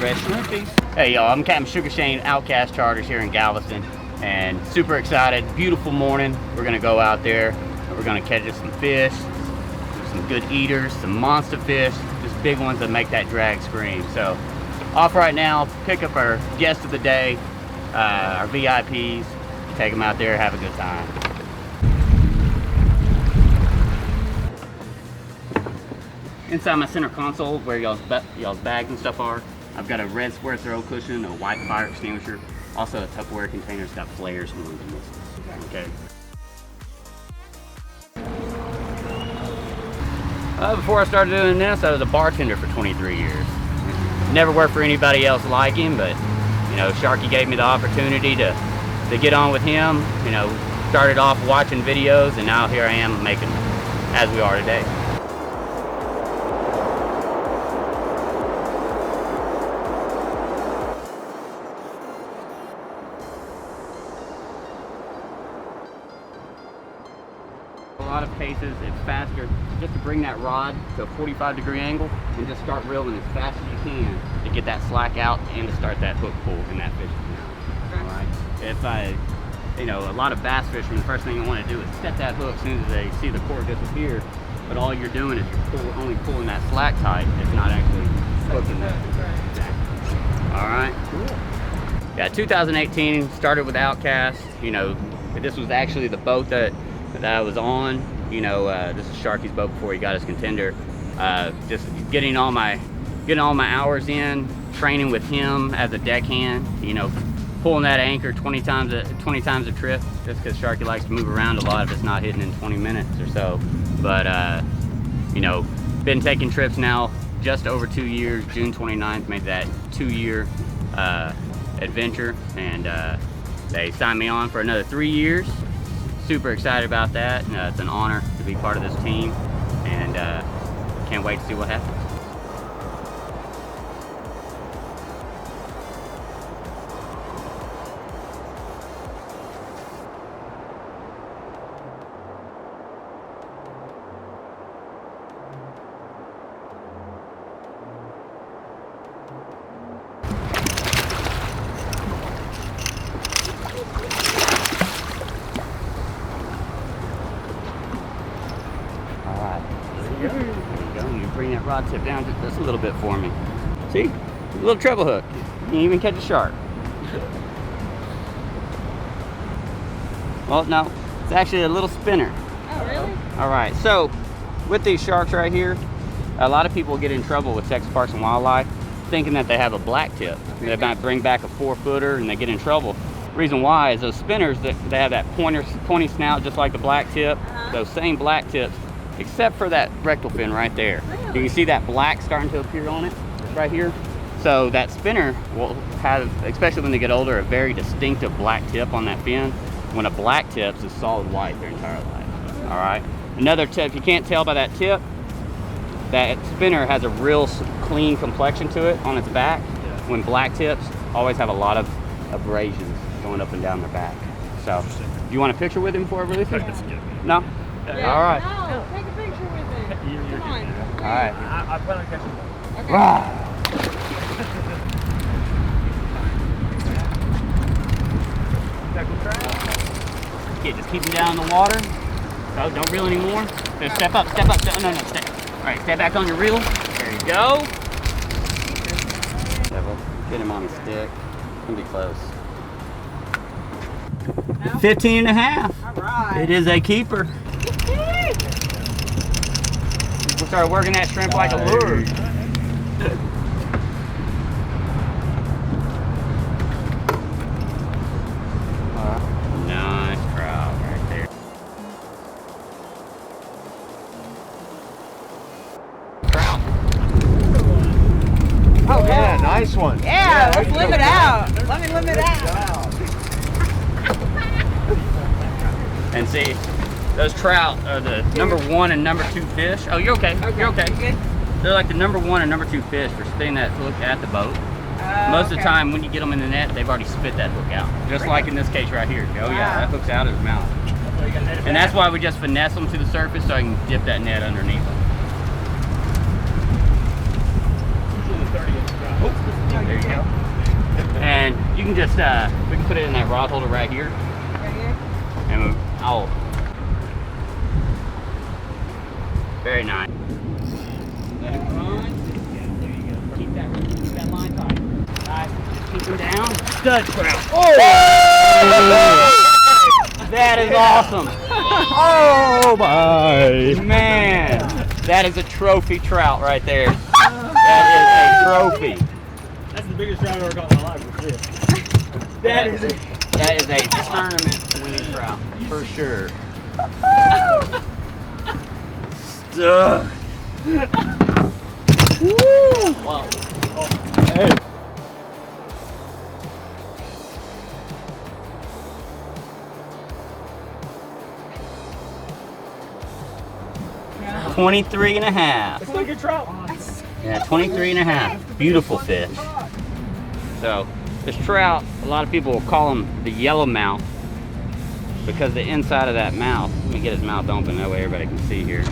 fresh shrimpies. Hey y'all, I'm Captain Sugar Shane, Outcast Charters here in Galveston, and super excited. Beautiful morning. We're gonna go out there and we're gonna catch us some fish, some good eaters, some monster fish, just big ones that make that drag scream. So off right now, pick up our guest of the day, our VIPs, take them out there, have a good time. Inside my center console, where y'all's bags and stuff are, I've got a red square throw cushion, a white fire extinguisher, also a Tupperware container that's got flares and ones and misses. Okay. Before I started doing this, I was a bartender for 23 years. Never worked for anybody else like him, but you know, Sharky gave me the opportunity to get on with him. You know, started off watching videos, and now here I am making them, as we are today. A lot of cases, it's faster just to bring that rod to a 45-degree angle and just start reeling as fast as you can to get that slack out and to start that hook pull in that fish. All right. If you know, a lot of bass fishermen, the first thing you want to do is set that hook as soon as they see the cord disappear. But all you're doing is you're only pulling that slack tight. It's not actually hooking that. All right. Cool. Yeah, 2018 started with Outcast. You know, this was actually the boat that I was on. You know, this is Sharky's boat before he got his contender. Just getting all my hours in, training with him as a deckhand. You know, pulling that anchor 20 times a trip, just because Sharky likes to move around a lot if it's not hitting in 20 minutes or so. But you know, been taking trips now just over 2 years. June 29th made that 2-year adventure, and they signed me on for another 3 years. Super excited about that. It's an honor to be part of this team, and can't wait to see what happens. There you go. You bring that rod tip down just a little bit for me. See? A little treble hook. You can even catch a shark. Well, no. It's actually a little spinner. Oh, really? Alright, so with these sharks right here, a lot of people get in trouble with Texas Parks and Wildlife thinking that they have a black tip. They might bring back a 4-footer and they get in trouble. Reason why is those spinners, they have that pointy snout just like the black tip. Those same black tips, except for that rectal fin right there. Really? You can see that black starting to appear on it right here. So that spinner will have, especially when they get older, a very distinctive black tip on that fin. When a black tips is solid white their entire life. All right. Another tip, you can't tell by that tip, that spinner has a real clean complexion to it on its back. When black tips always have a lot of abrasions going up and down their back. So, do you want a picture with him before I release it? No? Yeah. All right. No, take a picture with him. Come on. All right. I plan on catching them. Okay. Wow. Yeah, just keep him down in the water. Oh, don't reel anymore. So step up. No, step. All right, step back on your reel. There you go. Get him on the stick. It's gonna be close. 15 and a half. All right. It is a keeper. We'll start working that shrimp like a lure. Nice trout right there. Trout. Oh, Yeah, nice one. Yeah, let's limb it out. Let me limb it out. And see, those trout are the number 1 and number 2 fish. Oh, you're okay. You're okay. Good. They're like the number 1 and number 2 fish for spinning that hook at the boat. Most of the time when you get them in the net, they've already spit that hook out. Just like in this case right here. Oh yeah, that hook's out of his mouth. And that's why we just finesse them to the surface so I can dip that net underneath them. Oh, there you you can just, we can put it in that rod holder right here. Right here? And I'll, very nice. Let it run. Yeah, there you go. Keep that line tight. Nice. Just keep them down. Stud trout. Oh! That is awesome. Oh my! Man, that is a trophy trout right there. That is a trophy. That's the biggest trout I've ever caught in my life. That is a tournament winning trout for sure. Stuck. Wow. Hey. Yeah. 23 and a half. It's still a good trout. Yeah, 23 and a half. Beautiful fish. So this trout, a lot of people will call him the yellowmouth because the inside of that mouth, let me get his mouth open, that way everybody can see here.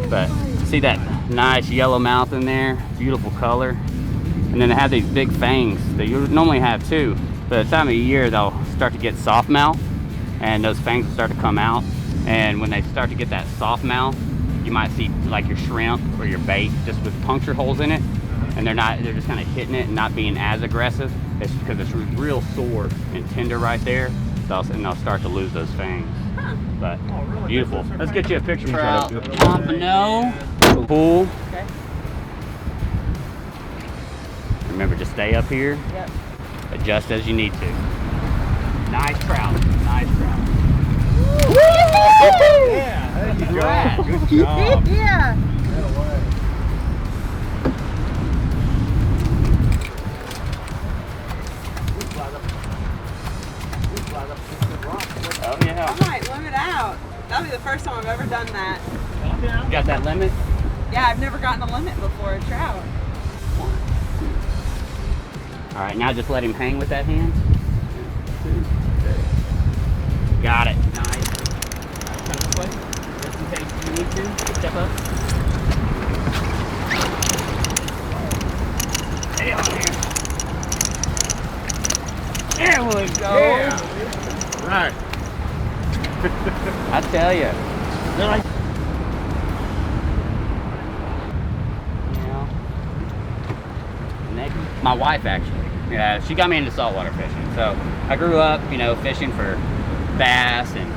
But see that nice yellow mouth in there, beautiful color. And then they have these big fangs that you normally have too. But at the time of year, they'll start to get soft mouth and those fangs will start to come out. And when they start to get that soft mouth, you might see like your shrimp or your bait just with puncture holes in it. And they're just kind of hitting it and not being as aggressive. It's because it's real sore and tender right there. And they'll start to lose those fangs. But beautiful. Let's get you a picture trout. Pompano. Pool. Okay. Remember to stay up here. Yep. Adjust as you need to. Nice trout. Nice trout. Yeah, there you go. Right. Good job. Yeah. Get away. Oh yeah. I might limit out. That'll be the first time I've ever done that. You got that limit? Yeah, I've never gotten a limit before a trout. All right, now just let him hang with that hand. Got it. Nice. Come this way. Just in case you need to. Step up. Stay on here. There we go. Yeah. Right. I tell you. They're like, my wife actually, yeah, she got me into saltwater fishing. So I grew up, you know, fishing for bass and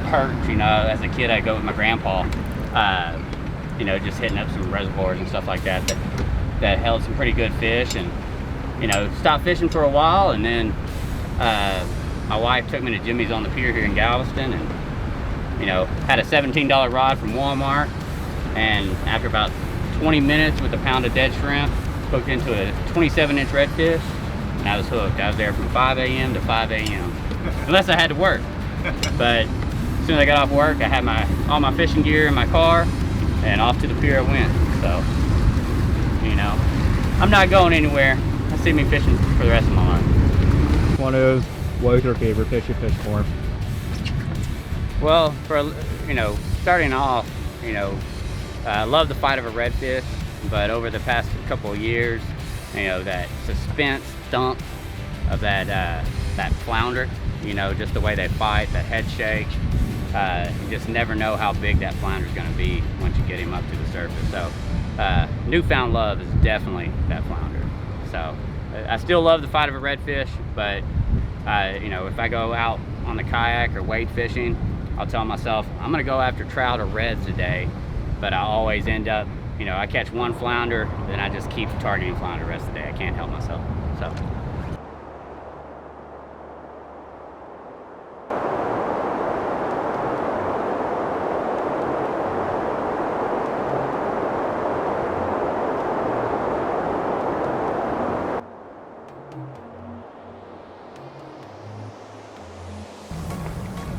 perch. You know, as a kid I'd go with my grandpa, you know, just hitting up some reservoirs and stuff like that that held some pretty good fish. And you know, stopped fishing for a while, and then my wife took me to Jimmy's on the pier here in Galveston, and you know, had a $17 rod from Walmart, and after about 20 minutes with a pound of dead shrimp, hooked into a 27-inch redfish, and I was hooked. I was there from 5 a.m. to 5 a.m. unless I had to work. But as soon as I got off work, I had all my fishing gear in my car, and off to the pier I went. So, you know, I'm not going anywhere. I see me fishing for the rest of my life. one of those, what's your favorite fish you fish for? Well, for, you know, starting off, you know, I love the fight of a redfish, but over the past couple of years, you know, that suspense thump of that flounder, you know, just the way they fight, that head shake, you just never know how big that flounder is going to be once you get him up to the surface. So newfound love is definitely that flounder. So I still love the fight of a redfish, but you know, if I go out on the kayak or wade fishing, I'll tell myself I'm going to go after trout or reds today, but I always end up, you know, I catch one flounder, then I just keep targeting flounder the rest of the day. I can't help myself. So.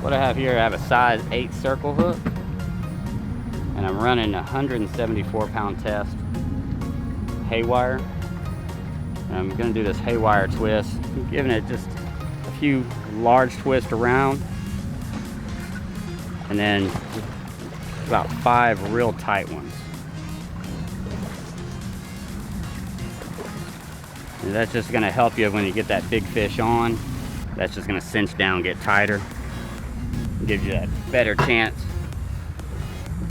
What I have here, I have a size 8 circle hook, and I'm running a 174-pound test haywire. And I'm going to do this haywire twist, I'm giving it just a few large twists around, and then about 5 real tight ones. And that's just gonna help you when you get that big fish on. That's just gonna cinch down, get tighter. Gives you that better chance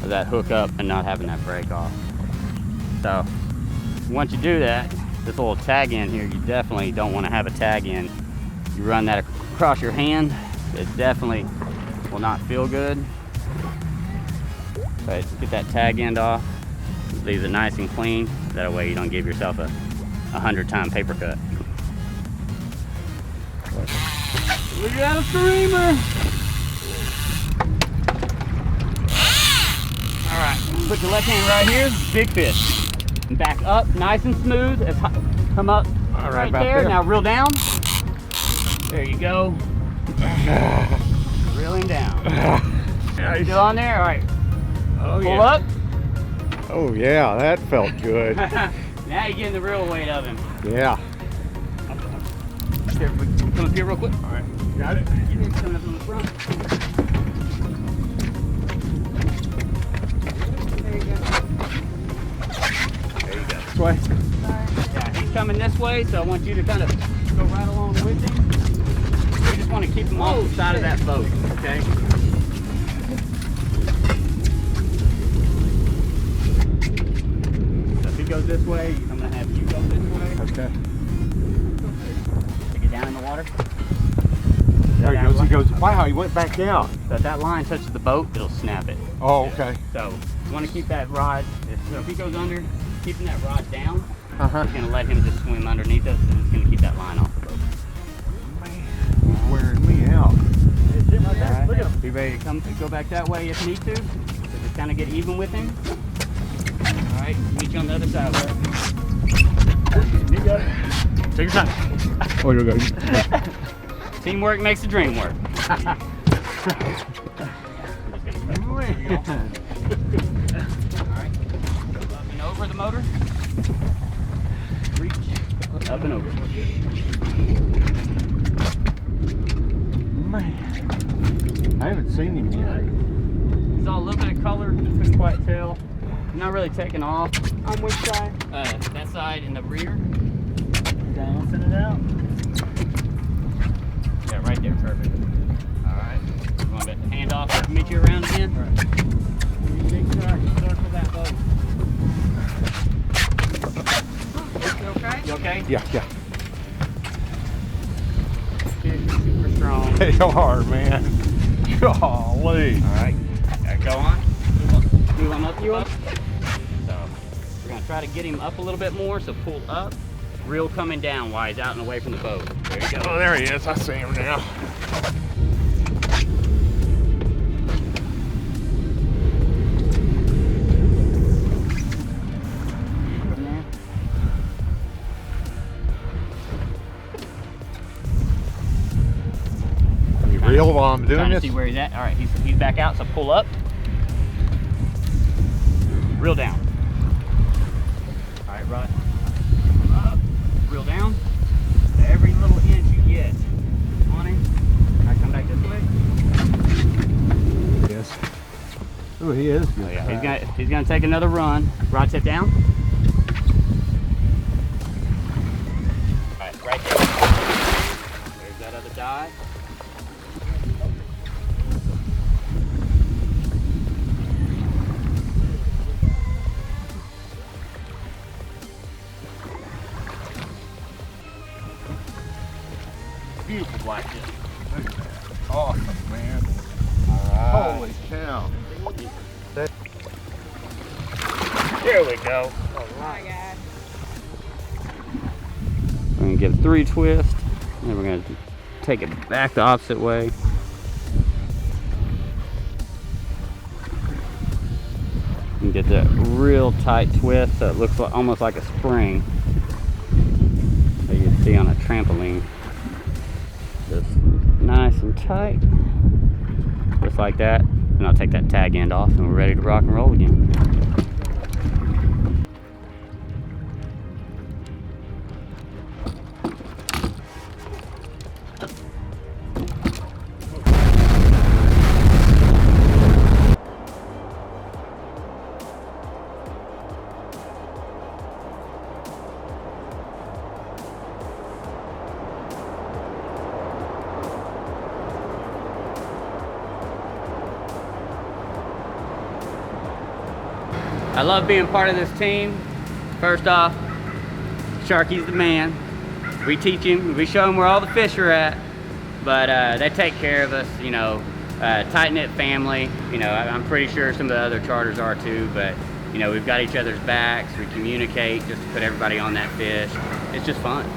of that hook up and not having that break off. So once you do that, this little tag end here, you definitely don't want to have a tag end. You run that across your hand, it definitely will not feel good. So get that tag end off, leave it nice and clean. That way you don't give yourself a 100-time paper cut. We got a streamer! Alright, put your left hand right here, big fish. And back up, nice and smooth. Come up right there. Now reel down. There you go. Reeling down. Still on there? Alright. Oh, Pull up. Oh yeah, that felt good. Now you're getting the real weight of him. Yeah. Here, come up here real quick. All right, got it. Coming up on the front. There you go. There you go. This way. Yeah, he's coming this way, so I want you to kind of go right along with him. We just want to keep him off the side of that boat, okay? So if he goes this way, I'm going to have you go this way. Okay. Take it down in the water. There he goes. He goes. Wow, he went back down. So if that line touches the boat, it'll snap it. Oh, okay. So you want to keep that rod, so if he goes under, keeping that rod down, Uh-huh. it's going to let him just swim underneath us, and it's going to keep that line off the boat. Man, he's wearing me out. Right. Look at him. Be ready to come go back that way if need to. So just kind of get even with him. All right, meet you on the other side. You got it. Take your time. Oh, you're good. Teamwork makes the dream work. All right, up and over the motor. Reach up and over. Man, I haven't seen him yet. Saw a little bit of color, couldn't quite tell. Not really taking off. On which side? That side in the rear. Balancing it out. Yeah, right there, perfect. All right. You want to hand off, meet you around again? All right. Big start for that boat. You okay? You okay? Yeah, yeah. You're super strong. They are, man. Golly. All right. Go on. Move on up. You up. So we're gonna try to get him up a little bit more. So pull up. Reel coming down while he's out and away from the boat. There you go. Oh, there he is. I see him now. You reel while I'm doing Trying to this? see where he's at. All right, he's back out. So pull up. Reel down. All right, Rod. Up. Reel down. Every little inch you get on him. All right, come back this way. Yes. Oh, he is good. Oh, yeah, he's gonna take another run. Rod tip down. All right, right there. There's that other dive. Beautiful blackfish. Look at that. Awesome, man. All right. Holy cow. There we go. Oh my God. We're gonna give 3 twists, and then we're gonna take it back the opposite way. And get that real tight twist so it looks like, almost like a spring that you see on a trampoline. Just nice and tight, just like that. And I'll take that tag end off, and we're ready to rock and roll again. I love being part of this team. First off, Sharky's the man. We teach him, we show him where all the fish are at, but they take care of us, you know, tight-knit family. You know, I'm pretty sure some of the other charters are too, but you know, we've got each other's backs, we communicate just to put everybody on that fish. It's just fun.